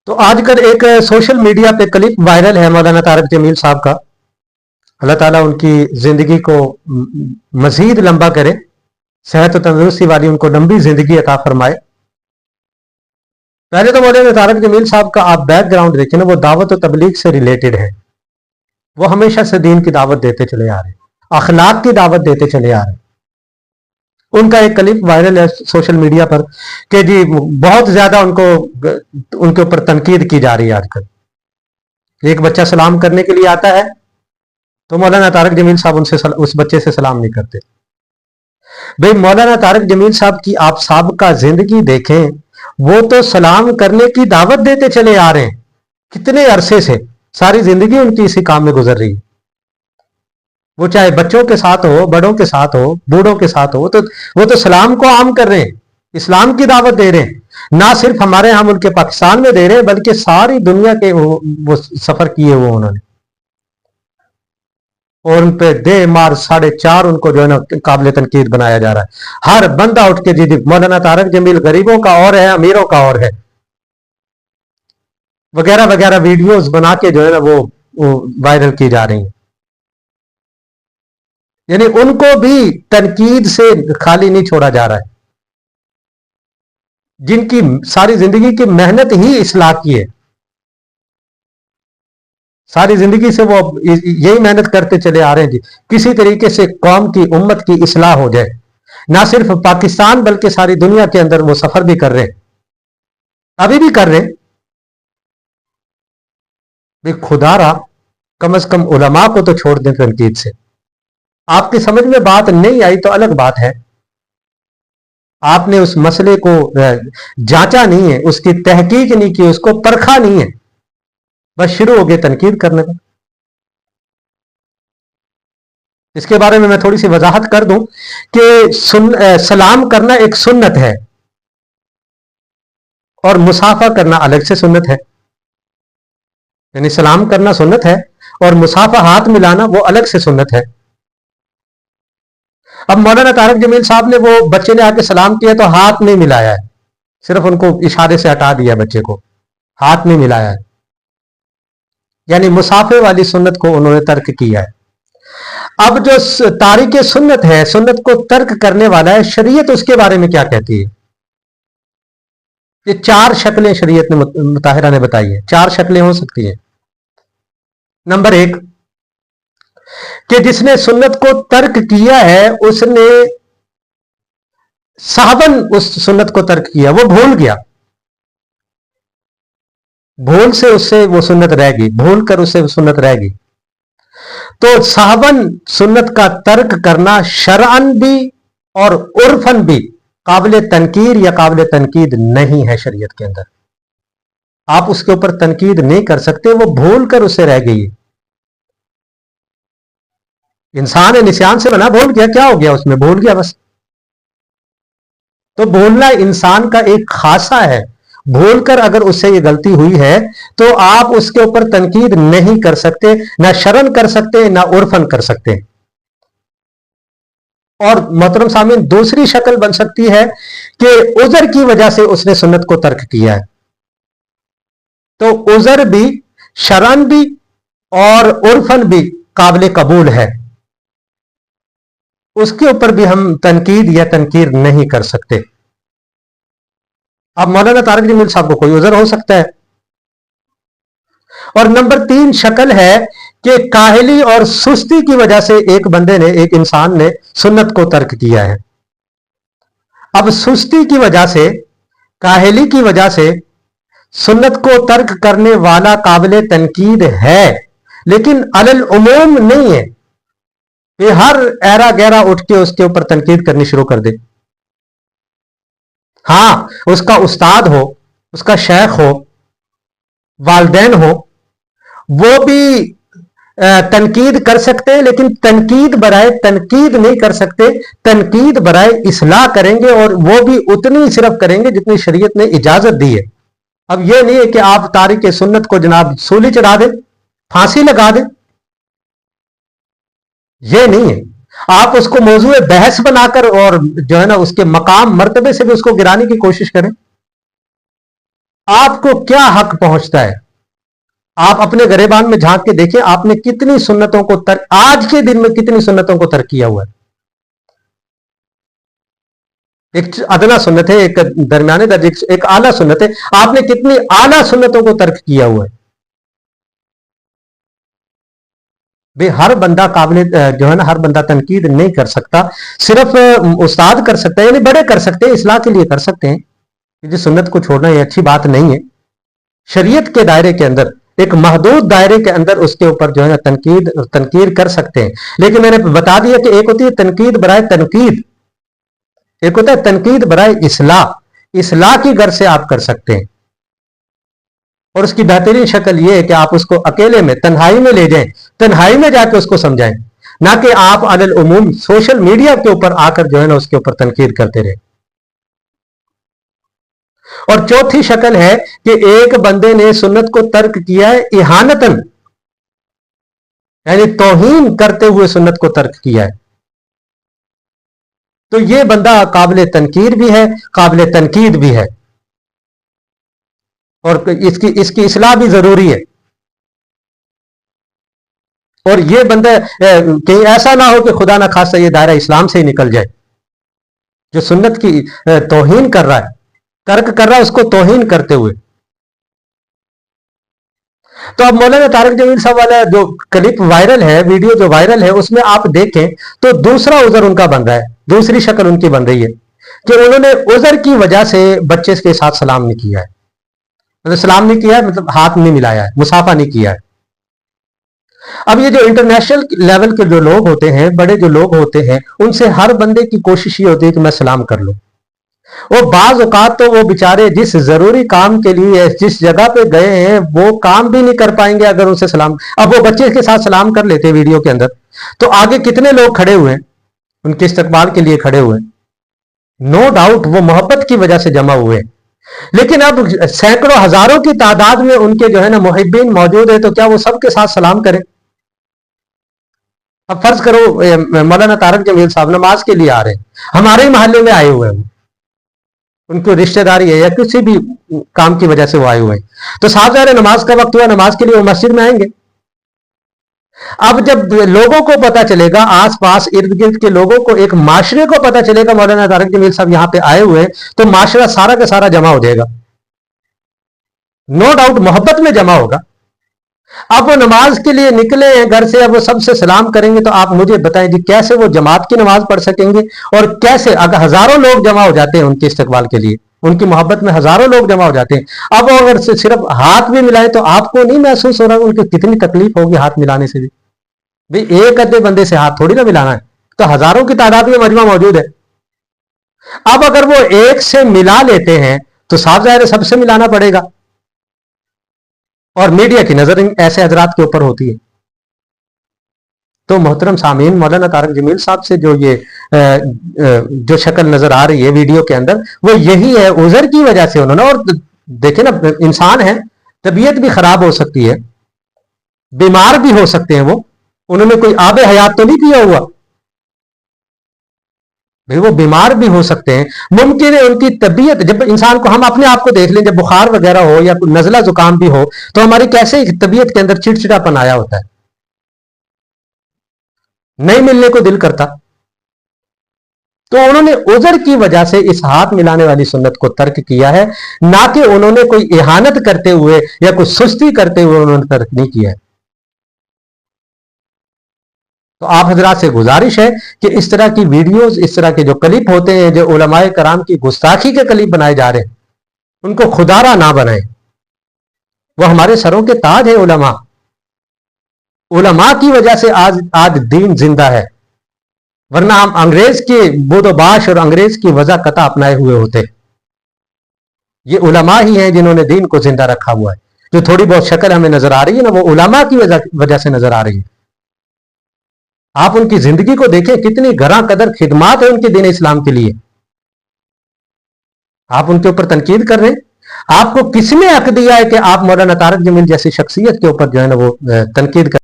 تو آج کل ایک سوشل میڈیا پہ کلپ وائرل ہے مولانا طارق جمیل صاحب کا. اللہ تعالیٰ ان کی زندگی کو مزید لمبا کرے, صحت و تندرستی والی ان کو لمبی زندگی عطا فرمائے. پہلے تو مولانا طارق جمیل صاحب کا آپ بیک گراؤنڈ دیکھیں نا, وہ دعوت و تبلیغ سے ریلیٹڈ ہے. وہ ہمیشہ سے دین کی دعوت دیتے چلے آ رہے ہیں, اخلاق کی دعوت دیتے چلے آ رہے ہیں. ان کا ایک کلپ وائرل ہے سوشل میڈیا پر کہ جی بہت زیادہ ان کے اوپر تنقید کی جا رہی ہے آج کل. ایک بچہ سلام کرنے کے لیے آتا ہے تو مولانا طارق جمیل صاحب اس بچے سے سلام نہیں کرتے. بھئی مولانا طارق جمیل صاحب کی آپ سابقہ زندگی دیکھیں, وہ تو سلام کرنے کی دعوت دیتے چلے آ رہے ہیں کتنے عرصے سے, ساری زندگی ان کی اسی کام میں گزر رہی ہے. وہ چاہے بچوں کے ساتھ ہو, بڑوں کے ساتھ ہو, بوڑھوں کے ساتھ ہو, وہ تو سلام کو عام کر رہے ہیں, اسلام کی دعوت دے رہے ہیں. نہ صرف ہمارے ہاں ملک پاکستان میں دے رہے ہیں بلکہ ساری دنیا کے وہ سفر کیے وہ انہوں نے, اور ان پہ دے مار 4.5 ان کو جو ہے نا قابل تنقید بنایا جا رہا ہے. ہر بندہ اٹھ کے جی مولانا طارق جمیل غریبوں کا اور ہے, امیروں کا اور ہے, وغیرہ وغیرہ ویڈیوز بنا کے جو ہے نا وہ وائرل کی جا رہی ہیں. یعنی ان کو بھی تنقید سے خالی نہیں چھوڑا جا رہا ہے, جن کی ساری زندگی کی محنت ہی اصلاح کی ہے. ساری زندگی سے وہ یہی محنت کرتے چلے آ رہے ہیں جی کسی طریقے سے قوم کی, امت کی اصلاح ہو جائے. نہ صرف پاکستان بلکہ ساری دنیا کے اندر وہ سفر بھی کر رہے ہیں, ابھی بھی کر رہے ہیں. خدا را کم از کم علماء کو تو چھوڑ دیں تنقید سے. آپ کی سمجھ میں بات نہیں آئی تو الگ بات ہے, آپ نے اس مسئلے کو جانچا نہیں ہے, اس کی تحقیق نہیں کی, اس کو پرکھا نہیں ہے, بس شروع ہو گئے تنقید کرنے پر. اس کے بارے میں تھوڑی سی وضاحت کر دوں کہ سلام کرنا ایک سنت ہے اور مصافحہ کرنا الگ سے سنت ہے. یعنی سلام کرنا سنت ہے اور مصافحہ ہاتھ ملانا وہ الگ سے سنت ہے. اب مولانا طارق جمیل صاحب نے, وہ بچے نے آ کے سلام کیا تو ہاتھ نہیں ملایا ہے, صرف ان کو اشارے سے ہٹا دیا, بچے کو ہاتھ نہیں ملایا ہے. یعنی مصافحے والی سنت کو انہوں نے ترک کیا ہے. اب جو تارک سنت ہے, سنت کو ترک کرنے والا ہے, شریعت اس کے بارے میں کیا کہتی ہے؟ یہ 4 شکلیں شریعت نے مطہرہ نے بتائی ہیں. 4 شکلیں ہو سکتی ہیں. نمبر 1 کہ جس نے سنت کو ترک کیا ہے اس نے صحبن اس سنت کو ترک کیا, وہ بھول گیا, بھول سے اس سے وہ سنت رہ گئی, بھول کر اس سے وہ سنت رہ گئی. تو صحبن سنت کا ترک کرنا شرعن بھی اور عرفن بھی قابل تنقید یا قابل تنقید نہیں ہے شریعت کے اندر. آپ اس کے اوپر تنقید نہیں کر سکتے, وہ بھول کر اس سے رہ گئی. انسان نسیان سے بنا, بھول گیا, کیا ہو گیا اس میں, بھول گیا بس. تو بھولنا انسان کا ایک خاصہ ہے. بھول کر اگر اس سے یہ غلطی ہوئی ہے تو آپ اس کے اوپر تنقید نہیں کر سکتے, نہ شرعن کر سکتے نہ عرفن کر سکتے. اور محترم سامعین, دوسری شکل بن سکتی ہے کہ عذر کی وجہ سے اس نے سنت کو ترک کیا ہے. تو عذر بھی شرعن بھی اور عرفن بھی قابل قبول ہے, اس کے اوپر بھی ہم تنقید یا تنقیر نہیں کر سکتے. اب مولانا طارق جمیل صاحب کو کوئی عذر ہو سکتا ہے. اور نمبر 3 شکل ہے کہ کاہلی اور سستی کی وجہ سے ایک بندے نے, ایک انسان نے سنت کو ترک کیا ہے. اب سستی کی وجہ سے, کاہلی کی وجہ سے سنت کو ترک کرنے والا قابل تنقید ہے, لیکن علی العموم نہیں ہے کہ ہر ایرا گیرا اٹھ کے اس کے اوپر تنقید کرنی شروع کر دے. ہاں, اس کا استاد ہو, اس کا شیخ ہو, والدین ہو, وہ بھی تنقید کر سکتے, لیکن تنقید برائے تنقید نہیں کر سکتے, تنقید برائے اصلاح کریں گے, اور وہ بھی اتنی صرف کریں گے جتنی شریعت نے اجازت دی ہے. اب یہ نہیں ہے کہ آپ تارک سنت کو جناب سولی چڑھا دیں, پھانسی لگا دیں, یہ نہیں ہے. آپ اس کو موضوع بحث بنا کر اور جو ہے نا اس کے مقام مرتبے سے بھی اس کو گرانے کی کوشش کریں. آپ کو کیا حق پہنچتا ہے؟ آپ اپنے گریبان میں جھانک کے دیکھیں، آپ نے کتنی سنتوں کو ترک، آج کے دن میں کتنی سنتوں کو ترک کیا ہوا ہے؟ ایک ادنا سنت ہے، ایک درمیانے درجے، ایک اعلیٰ سنت ہے، آپ نے کتنی اعلیٰ سنتوں کو ترک کیا ہوا ہے؟ بے ہر بندہ قابل جو ہے نا، ہر بندہ تنقید نہیں کر سکتا، صرف استاد کر سکتا ہے، یعنی بڑے کر سکتے ہیں، اصلاح کے لیے کر سکتے ہیں. کہ سنت کو چھوڑنا یہ اچھی بات نہیں ہے. شریعت کے دائرے کے اندر، ایک محدود دائرے کے اندر اس کے اوپر جو ہے نا تنقید کر سکتے ہیں. لیکن میں نے بتا دیا کہ ایک ہوتی ہے تنقید برائے تنقید، ایک ہوتا ہے تنقید برائے اصلاح. اصلاح کی غرض سے آپ کر سکتے ہیں، اور اس کی بہترین شکل یہ ہے کہ آپ اس کو اکیلے میں تنہائی میں لے جائیں، تنہائی میں جا کے اس کو سمجھائیں، نہ کہ آپ علی العموم سوشل میڈیا کے اوپر آ کر جو ہے نا اس کے اوپر تنقید کرتے رہے. اور چوتھی شکل ہے کہ ایک بندے نے سنت کو ترک کیا ہے اہانتاً، یعنی توہین کرتے ہوئے سنت کو ترک کیا ہے. تو یہ بندہ قابل تنقید بھی ہے، قابل تنقید بھی ہے، اور اس کی اصلاح بھی ضروری ہے. اور یہ بندہ کہیں ایسا نہ ہو کہ خدا نہ خاصہ یہ دائرہ اسلام سے ہی نکل جائے. جو سنت کی توہین کر رہا ہے، ترک کر رہا ہے اس کو توہین کرتے ہوئے. تو اب مولانا طارق جمیل صاحب والا جو کلپ وائرل ہے، ویڈیو جو وائرل ہے، اس میں آپ دیکھیں تو دوسرا عذر ان کا بن رہا ہے، دوسری شکل ان کی بن رہی ہے کہ انہوں نے عذر کی وجہ سے بچے کے ساتھ سلام نہیں کیا ہے. مطلب سلام نہیں کیا ہے، مطلب ہاتھ نہیں ملایا ہے، مصافحہ نہیں کیا ہے. اب یہ جو انٹرنیشنل لیول کے جو لوگ ہوتے ہیں، بڑے جو لوگ ہوتے ہیں، ان سے ہر بندے کی کوشش یہ ہوتی ہے کہ میں سلام کر لوں. وہ بعض اوقات تو وہ بیچارے جس ضروری کام کے لیے جس جگہ پہ گئے ہیں وہ کام بھی نہیں کر پائیں گے اگر ان سے سلام. اب وہ بچے کے ساتھ سلام کر لیتے ویڈیو کے اندر، تو آگے کتنے لوگ کھڑے ہوئے ہیں ان کے استقبال کے لیے کھڑے ہوئے. نو ڈاؤٹ وہ محبت کی وجہ سے جمع ہوئے. لیکن اب سینکڑوں ہزاروں کی تعداد میں ان کے جو ہے نا محبین موجود ہیں، تو کیا وہ سب کے ساتھ سلام کریں؟ اب فرض کرو مولانا طارق جمیل صاحب نماز کے لیے آ رہے ہیں، ہمارے ہی محلے میں آئے ہوئے ہیں، ان کی رشتہ داری ہے یا کسی بھی کام کی وجہ سے وہ آئے ہوئے ہیں، تو صاحب ظاہر نماز کا وقت ہوا، نماز کے لیے وہ مسجد میں آئیں گے. اب جب لوگوں کو پتا چلے گا، آس پاس ارد گرد کے لوگوں کو، ایک معاشرے کو پتا چلے گا مولانا طارق جمیل صاحب یہاں پہ آئے ہوئے، تو معاشرہ سارا کا سارا جمع ہو جائے گا، نو ڈاؤٹ محبت میں جمع ہوگا. اب وہ نماز کے لیے نکلے ہیں گھر سے، اب وہ سب سے سلام کریں گے، تو آپ مجھے بتائیں جی کیسے وہ جماعت کی نماز پڑھ سکیں گے؟ اور کیسے اگر ہزاروں لوگ جمع ہو جاتے ہیں ان کے استقبال کے لیے، ان کی محبت میں ہزاروں لوگ جمع ہو جاتے ہیں، اب اگر صرف ہاتھ بھی ملائیں تو آپ کو نہیں محسوس ہو رہا ان کی کتنی تکلیف ہوگی ہاتھ ملانے سے بھی؟ بھئی ایک ادھے بندے سے ہاتھ تھوڑی نہ ملانا ہے، تو ہزاروں کی تعداد میں مجمع موجود ہے. اب اگر وہ ایک سے ملا لیتے ہیں تو صاف ظاہر ہے سب سے ملانا پڑے گا، اور میڈیا کی نظر ایسے حضرات کے اوپر ہوتی ہے. تو محترم سامعین، مولانا طارق جمیل صاحب سے جو یہ جو شکل نظر آ رہی ہے ویڈیو کے اندر، وہ یہی ہے، عذر کی وجہ سے انہوں نے. اور دیکھیں نا، انسان ہے، طبیعت بھی خراب ہو سکتی ہے، بیمار بھی ہو سکتے ہیں، وہ انہوں نے کوئی آب حیات تو نہیں پیا ہوا، بھئی وہ بیمار بھی ہو سکتے ہیں. ممکن ہے ان کی طبیعت، جب انسان کو، ہم اپنے آپ کو دیکھ لیں، جب بخار وغیرہ ہو یا کوئی نزلہ زکام بھی ہو تو ہماری کیسے طبیعت کے اندر چڑچڑا پن آیا ہوتا ہے، نہیں ملنے کو دل کرتا. تو انہوں نے عذر کی وجہ سے اس ہاتھ ملانے والی سنت کو ترک کیا ہے، نہ کہ انہوں نے کوئی اہانت کرتے ہوئے یا کوئی سستی کرتے ہوئے انہوں نے ترک نہیں کیا ہے. تو آپ حضرات سے گزارش ہے کہ اس طرح کی ویڈیوز، اس طرح کے جو کلپ ہوتے ہیں، جو علماء کرام کی گستاخی کے کلپ بنائے جا رہے ہیں، ان کو خودارا نہ بنائیں. وہ ہمارے سروں کے تاج ہیں علماء. علماء کی وجہ سے آج دین زندہ ہے، ورنہ ہم انگریز کے بود و باش اور انگریز کی وضع قطع اپنائے ہوئے ہوتے. یہ علماء ہی ہیں جنہوں نے دین کو زندہ رکھا ہوا ہے. جو تھوڑی بہت شکل ہمیں نظر آ رہی ہے نا، وہ علماء کی وجہ سے نظر آ رہی ہے. آپ ان کی زندگی کو دیکھیں، کتنی گراں قدر خدمات ہیں ان کے دین اسلام کے لیے. آپ ان کے اوپر تنقید کر رہے ہیں. آپ کو کس نے حق دیا ہے کہ آپ مولانا طارق جمیل جیسی شخصیت کے اوپر جو ہے نا وہ تنقید کر